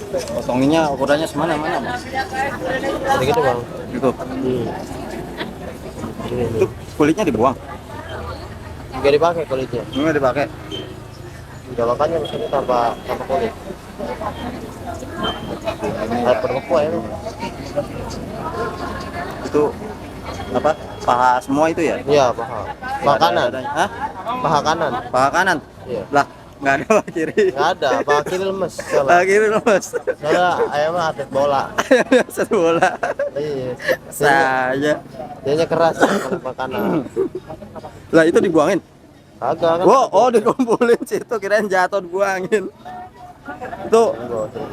Potonginnya ukurannya semana mana bang? Ada gitu bang. Gitu. Ini Itu kulitnya dibuang, nggak dipakai kulitnya. nggak dipakai. Ya makanya mesinnya tanpa kulit. Kayak berbekuah ya. Itu apa? Paha semua itu ya? Iya paha. Paha kanan. Hah? Paha kanan. Paha kanan? Iya. Lah, nggak ada paha kiri. Nggak ada. Paha kiri lemes. Paha kiri lemes. Soalnya ayamnya atlet bola. Satu bola. Iya. Saya. Dianya keras kalau paha kanan. Lah itu dibuangin. Agak kan. Oh, dikumpulin situ, kirain jatuh dibuangin. Itu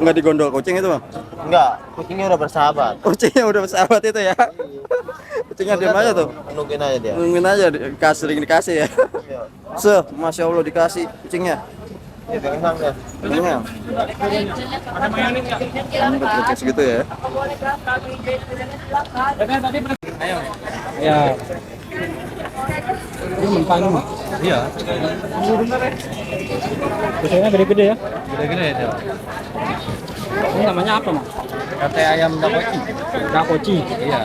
nggak digondol kucing itu bang? Enggak, kucingnya udah bersahabat. Kucingnya udah bersahabat itu ya? Kucingnya diam aja tuh. Nungguin aja dia. Nungguin aja, sering dikasih ya. Masya Allah dikasih kucingnya. Itu kan ya. Kucingnya. Kecil segitu ya. Ya. Ini mentah ini. Iya, Biasanya gede-gede ya. gede-gede ya. Ini namanya apa, Mas? Sate ayam dakoci. Dakoci. Iya.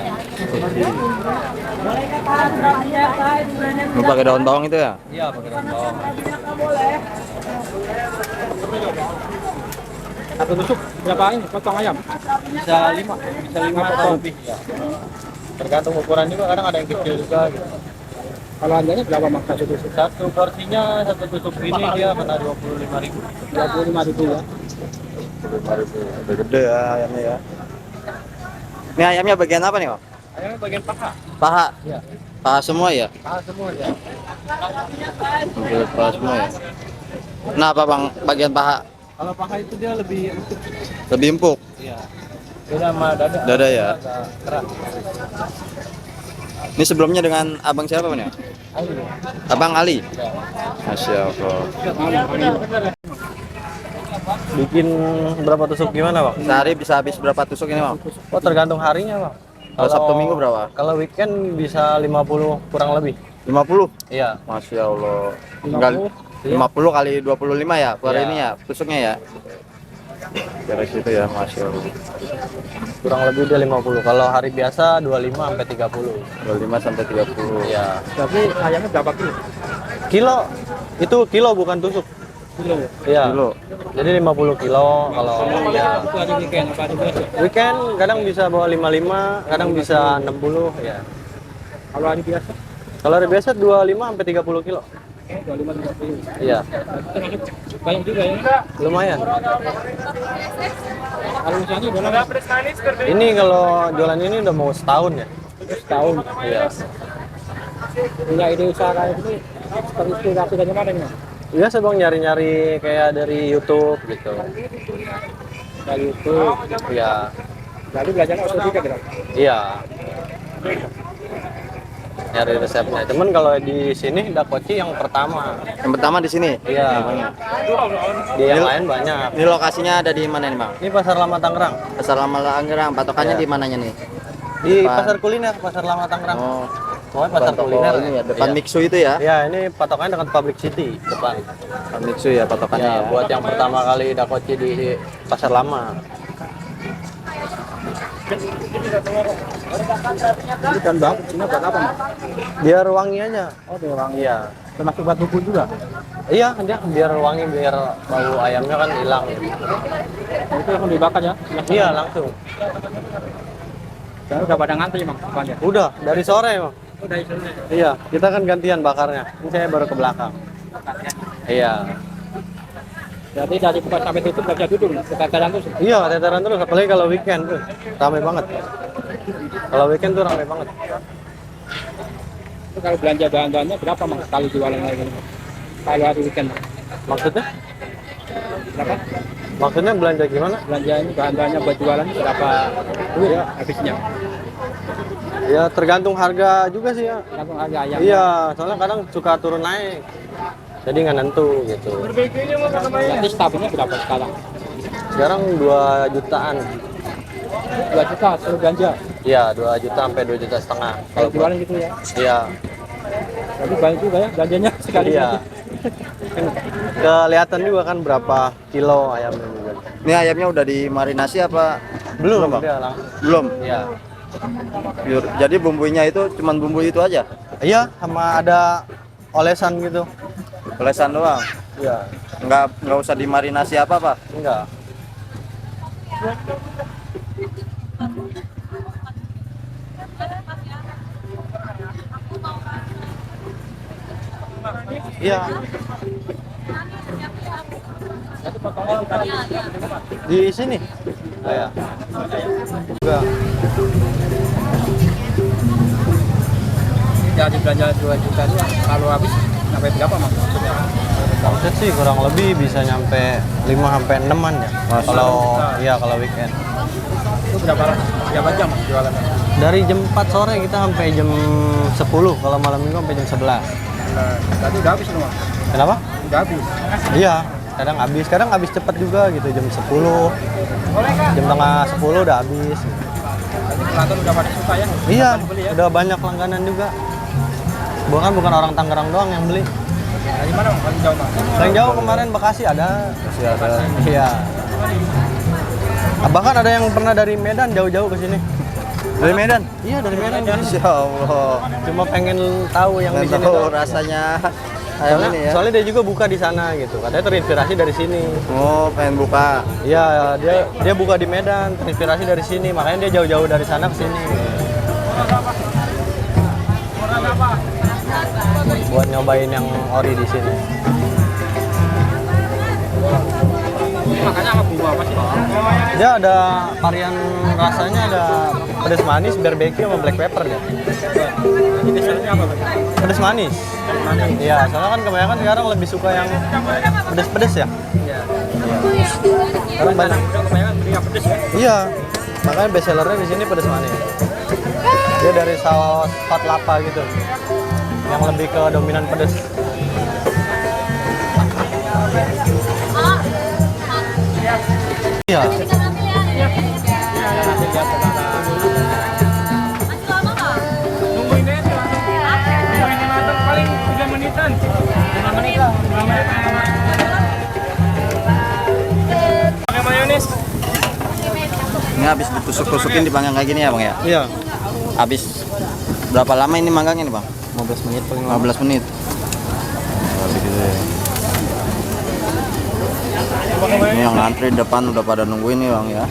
Lu pakai daun bawang itu ya? Iya, pakai daun bawang. Satu tusuk berapa ini potong ayam? Bisa 5, bisa 5 potong lebih. Ya. Tergantung ukuran juga, kadang ada yang kecil juga gitu. Kalau harganya berapa, Mas? Satu tusuk? Satu porsinya, satu tusuk ini dia kena 25.000. 25.000 ya. Udah gede ya ayamnya ya. Ini ayamnya bagian apa nih bang? Ayamnya bagian paha. Paha? Iya. Paha semua ya? Paha semua ya. Paha semua ya? Kenapa bang bagian paha? Kalau paha itu dia lebih empuk. Lebih empuk? Iya. Beda sama dada. Dada ya? Agak keras. Ini sebelumnya dengan abang siapa bang ya? Ayo. Abang Ali? Ya. Masya Allah. Bikin berapa tusuk gimana bang? Sehari bisa habis berapa tusuk ini bang? Oh tergantung harinya bang. Kalau Sabtu Minggu berapa? Kalau weekend bisa 50 kurang lebih. 50? Iya. Masya Allah. 50? Enggak, 50 kali 25 ya per Iya. ini ya tusuknya ya. Dari situ ya Masya Allah. Kurang lebih dia 50. Kalau hari biasa 25 sampai 30. 25 sampai 30. Iya. Tapi ayamnya berapa kilo? Kilo itu kilo bukan tusuk. Kilo. Iya. Kilo. Jadi 50 kilo kalau ya. Itu hari weekend apa hari biasa? Weekend kadang bisa bawa 55, kadang bisa 60 ya. Kalau hari biasa? Kalau hari biasa 25 sampai 30 kilo. 25-30. Iya. Banyak juga ya. Lumayan. Kalau misalnya berapa? Ini kalau jualan ini udah mau setahun ya. Setahun. Iya. Punya ide usaha kayak gini terinspirasi dari mana nih? Biasa bang nyari-nyari kayak dari YouTube gitu. Dari YouTube. Iya. Lalu belajarnya otodidak gitu. Iya. Nyari resepnya. Cuman kalau di sini dakoci yang pertama. Yang pertama di sini. Iya. Di yang lain banyak. Ini lokasinya ada di mana nih bang? Ini Pasar Lama Tangerang. Pasar Lama Tangerang. Patokannya Iya. di mananya nih? Di Depan. Pasar Kuliner, Pasar Lama Tangerang. Oh, Pokoknya Pasar depan toko Kuliner. ini ya. Depan Iya. Mixu itu ya? Iya, ini patokannya dekat Public City depan. Depan Mixu ya patokannya Ya, ya. buat yang pertama kali dakoci di Pasar Lama. Ini kan bang, ini buat apa mas? Biar wangi aja. Oh orang Iya. termasuk buat bumbu juga. Iya, dia biar wangi, biar bau ayamnya kan hilang. Nah, itu langsung dibakar ya? Iya, langsung. Dan udah pada ngantri bang, bukannya? Udah dari sore, Bang. Udah itu. Iya, kita kan gantian bakarnya. Ini saya baru ke belakang. Iya. Jadi dari buka sampai tutup nggak bisa duduk, kekagalan terus. Iya, teteran terus apalagi kalau weekend tuh. Ramai banget. Kalau weekend tuh ramai banget. Itu kalau belanja bahan-bahannya berapa mas kalau jualan kayak gini? Kalau hari weekend Maksudnya? berapa? Maksudnya belanja gimana? Belanja ini bahan-bahannya buat jualan berapa duit ya habisnya? Ya tergantung harga juga sih ya. Langsung harga ayam. Iya, soalnya kadang suka turun naik. Jadi nggak nentu gitu. Jadi stabilnya berapa sekarang? Sekarang 2 jutaan. 2 juta seluruh belanja. Iya, 2 juta sampai 2 juta setengah. Kalau jualan gitu ya. Iya. Jadi banyak juga ya belanjanya sekali. Iya. Kelihatan juga kan berapa kilo ayamnya juga. Ini ayamnya udah dimarinasi apa? Belum, Bang? dia langsung. Belum. Iya. Jadi bumbunya itu cuman bumbu itu aja. Iya, sama ada olesan gitu. Olesan doang. Iya. Nggak usah dimarinasi apa, Pak. Enggak. Iya. Di sini. Iya. Enggak. Jadi belanja 2 juta itu kalau habis sampai berapa Mas? Omset sih kurang lebih bisa nyampe 5 sampai 6-an ya. Kalau iya kalau weekend. Itu berapa jam Mas jualannya? Dari jam 4 sore kita sampai jam 10, kalau malam minggu sampai jam 11. Nah, tadi udah habis Mas. Kenapa? Udah habis. Iya, kadang habis cepat juga gitu jam 10. Jam tengah 10 udah habis. Tadi pelanggan udah pada suka ya? Iya, Beli ya? udah banyak langganan juga. Bukan orang Tangerang doang yang beli. Dari mana Mas? Paling jauh Mas? Paling jauh kemarin Bekasi ada. Iya. Bahkan ada yang pernah dari Medan jauh-jauh ke sini. Dari Medan? Iya, dari Medan. Insya Allah. Cuma pengen tahu yang di Nggak sini tahu doang. rasanya ayam Soalnya, ini ya. soalnya dia juga buka di sana gitu. Katanya terinspirasi dari sini. Oh, pengen buka. Iya, dia buka di Medan, terinspirasi dari sini. Makanya dia jauh-jauh dari sana ke sini. Buat nyobain yang ori di sini. Makanya apa bumbu apa sih? Dia ada varian rasanya, ada pedas manis, barbecue sama black pepper dia. Jadi biasanya apa Mas? Pedas manis. Iya, soalnya kan kebanyakan sekarang lebih suka yang pedas-pedas ya. Iya. Sekarang banyak. Udah kebanyakan beli yang pedes ya? Iya, makanya best sellernya di sini pedas manis. Dia dari saus hot lapa gitu, yang lebih ke dominan pedas. Iya. Nungguin aja tuh. Nungguin matang paling 3 menitan. 5 menit lah. 5 menit. Pakai mayones. Ini habis ditusuk-tusukin dipanggang kayak gini ya, Bang ya? Iya. Habis berapa lama ini manggangnya nih, Bang? 15 menit paling lama. 15 menit. Ini yang ngantri depan udah pada nungguin nih, Bang ya.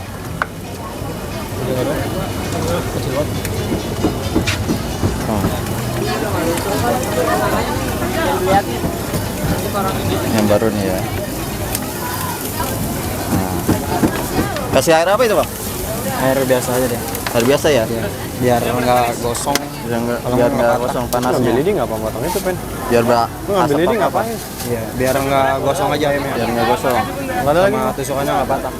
Oh. Yang baru nih ya. Nah. Kasih air apa itu, Bang? Air biasa aja deh. Air biasa ya? Biar nggak gosong. Biar nggak kosong Ngambil panasnya. ini nggak potong itu pen. Biar Lu ngambil asap ini apa? ngapain? Iya, biar nggak gosong aja ayamnya. Biar nggak gosong. Nggak ada lagi. Sama tusukannya nggak patah.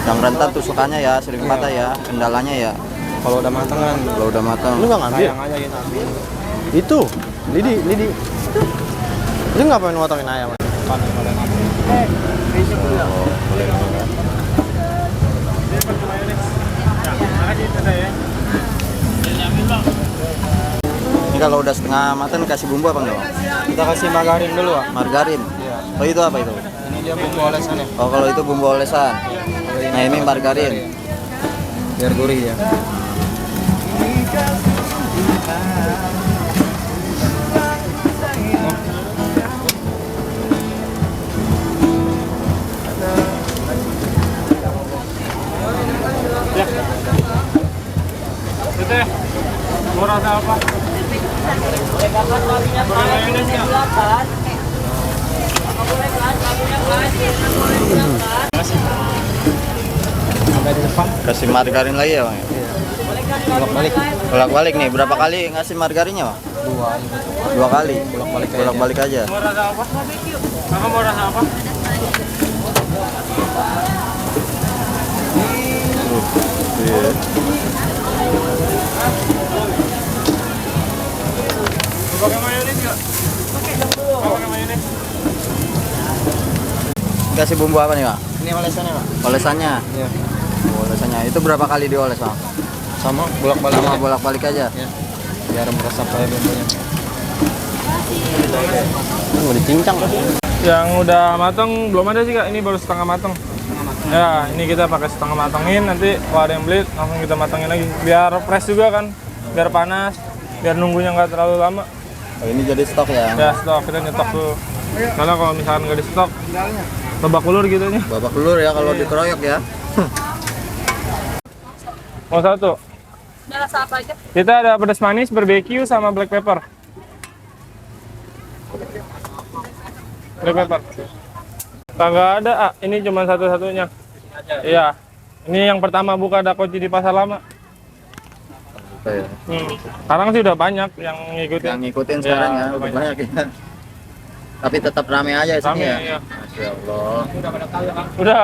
Yang rentan tusukannya ya, sering patah ya. Kendalanya ya. Kalau udah matang kan. Kalau udah matang. Lu nggak ngambil? Sayang aja kita ambil. Itu, lidi. Lu ngapain ngotongin ayam? Ini kalau udah setengah matang kasih bumbu apa enggak, Bang? Kita kasih margarin dulu, Pak. Margarin. Iya. Oh, itu apa itu? Ini dia bumbu olesannya. Oh, kalau itu bumbu olesan. Nah, ini margarin. Biar gurih ya. Teh, mau rasa apa? Sampai di depan. Kasih margarin lagi ya, Bang? Ya? Bolak-balik. Bolak-balik nih. Berapa kali ngasih margarinnya, Bang? 2 kali. Bolak-balik aja. Mau rasa apa? Kakak mau rasa apa? Iya. Pakai mayones nggak? Pakai mayones. Kasih bumbu apa nih, Bang? Ini olesannya, Pak. Olesannya. Iya. Oh, olesannya. Itu berapa kali dioles, Bang? Sama bolak-balik. Sama bolak-balik aja. Ya. Biar meresap aja bumbunya. Mau dicincang. Yang udah matang belum ada sih kak, ini baru setengah matang. Ya, ini kita pakai setengah matangin, nanti kalau ada yang beli langsung kita matangin lagi. Biar fresh juga kan, biar panas, biar nunggunya nggak terlalu lama. Oh, ini jadi stok ya? Ya stok, kita nyetok tuh. Karena kalau misalkan nggak di stok, babak ulur gitu nya. Babak belur ya kalau dikeroyok ya. Mau satu? Udah rasa apa aja? Kita ada pedas manis, barbecue, sama black pepper. Black pepper. Kagak ada, ini cuma satu-satunya. Iya. Ini yang pertama buka Dakoji di Pasar Lama. Oke. Sekarang sih udah banyak yang ngikutin. Yang ngikutin sekarang ya, udah banyak ya. Tapi tetap rame aja di sini Rame, ya. iya. Masya Allah. Udah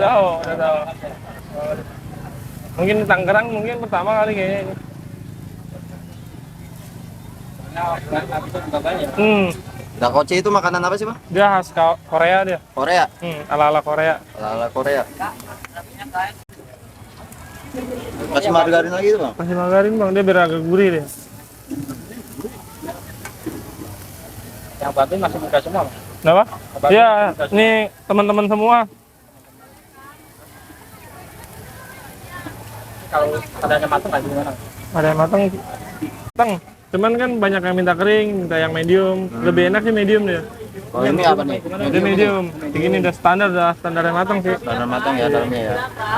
tahu. Mungkin di Tangerang mungkin pertama kali kayaknya ini. Dakochi itu makanan apa sih, Bang? Dia khas Korea dia. Korea. Ala-ala Korea. Ala-ala Korea. Kasih margarin lagi tuh, Bang. Kasih margarin bang, dia biar agak gurih deh. Yang bantuin masih muda semua. Kenapa? Iya, ini teman-teman semua. Kalau adanya matang nggak gimana? Ada yang matang. Cuman kan banyak yang minta kering, minta yang medium. Lebih enak sih medium dia. Oh, ini apa nih? Dia medium. Ini udah standar yang matang sih. Standar matang ya dalamnya ya.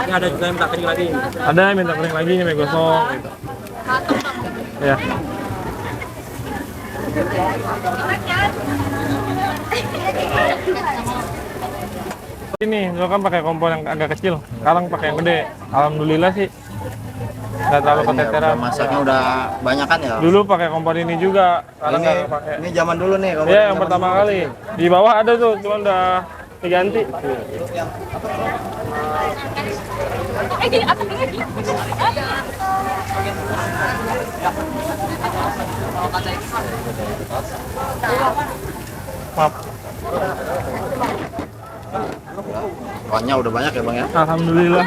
Ini ada juga yang minta kering lagi. Ada yang minta kering lagi, nyampe gosong gitu. Ya. Ini lo kan pakai kompor yang agak kecil, sekarang pakai yang gede. Alhamdulillah sih nggak terlalu keteteran. Masaknya udah banyakan ya. Dulu pakai kompor ini juga, sekarang nggak pakai. Ini zaman dulu nih. Iya, yang pertama kali. Di bawah ada tuh, cuma udah diganti. Maaf. Kuahnya udah banyak ya, Bang ya. Alhamdulillah.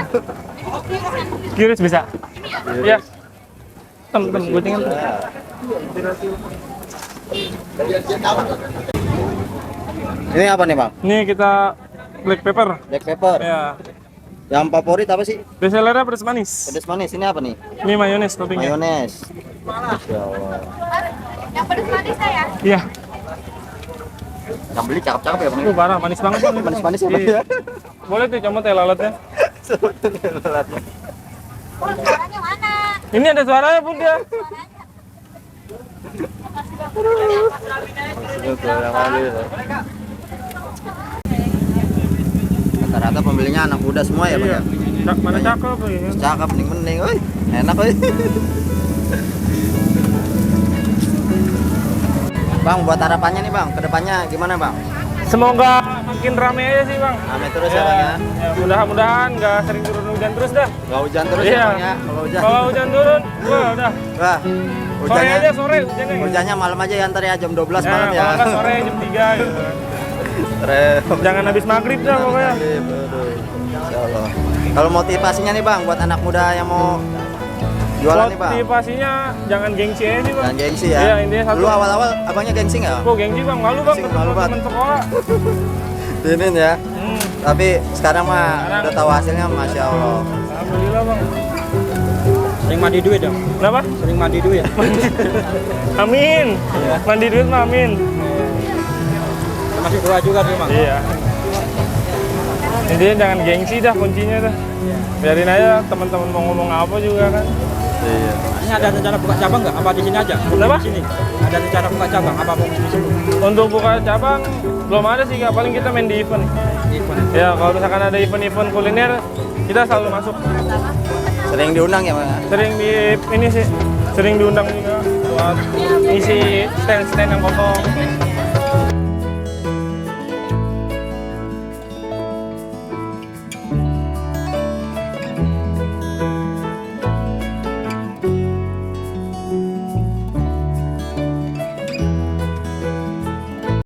Kiris bisa? Iya. Gocengan tuh. Ini apa nih, Bang? Ini kita black pepper. Black pepper. Ya. Yang favorit apa sih? Bestsellernya pedas manis. Pedas manis. Ini apa nih? Ini mayones toppingnya. Mayones. Masya Allah. Yang pedas manis saya. Iya. Yang beli cakep-cakep ya, Bang? Itu parah, manis banget. Manis-manis ya, Bang Iya. ya. Boleh tuh coba teh lalatnya. Suaranya mana? Ini ada suaranya pun dia. Rata-rata pembelinya anak muda semua ya, Bang ya. Mana cakep ya. Cakep mending, oi. Enak oi. Bang, buat harapannya nih, Bang, kedepannya gimana, Bang? Semoga makin rame aja sih bang. Rame terus ya, Bang ya. Ya, mudah-mudahan nggak sering turun hujan terus dah. Gak hujan terus ya, Iya. Bang ya. Kalau hujan turun, wah udah. Wah, Sore aja sore hujannya. hujannya malam aja ya, ntar ya jam 12 malam ya. Kalau nggak sore jam 3 gitu. Jangan habis maghrib dah pokoknya. Insyaallah. Kalau motivasinya nih, Bang, buat anak muda yang mau jualan nih, Bang. Motivasinya jangan gengsi aja sih bang. Dan gengsi ya. Iya, intinya satu. Dulu awal-awal abangnya gengsi nggak? Kok gengsi bang? Malu bang Gengsi, ketemu malu banget. teman sekolah. Dinin ya. Tapi sekarang mah Sekarang. udah tahu hasilnya, Masya Allah. Alhamdulillah bang. Sering mandi duit dong. Kenapa? Sering mandi duit. Amin. Mandi duit mah amin. Masih doa juga tuh, Bang. Iya. Intinya jangan gengsi dah kuncinya dah. Biarin aja teman-teman mau ngomong apa juga kan. Iya. Ini ada rencana buka cabang nggak? Apa di sini aja? Kenapa? Di sini. Ada rencana buka cabang apa mau di sini? Untuk buka cabang belum ada sih, Kak. Paling kita main di event. Event. Ya kalau misalkan ada event-event kuliner kita selalu masuk. Sering diundang ya, Bang? Sering di ini sih, sering diundang juga buat isi stand-stand yang kosong.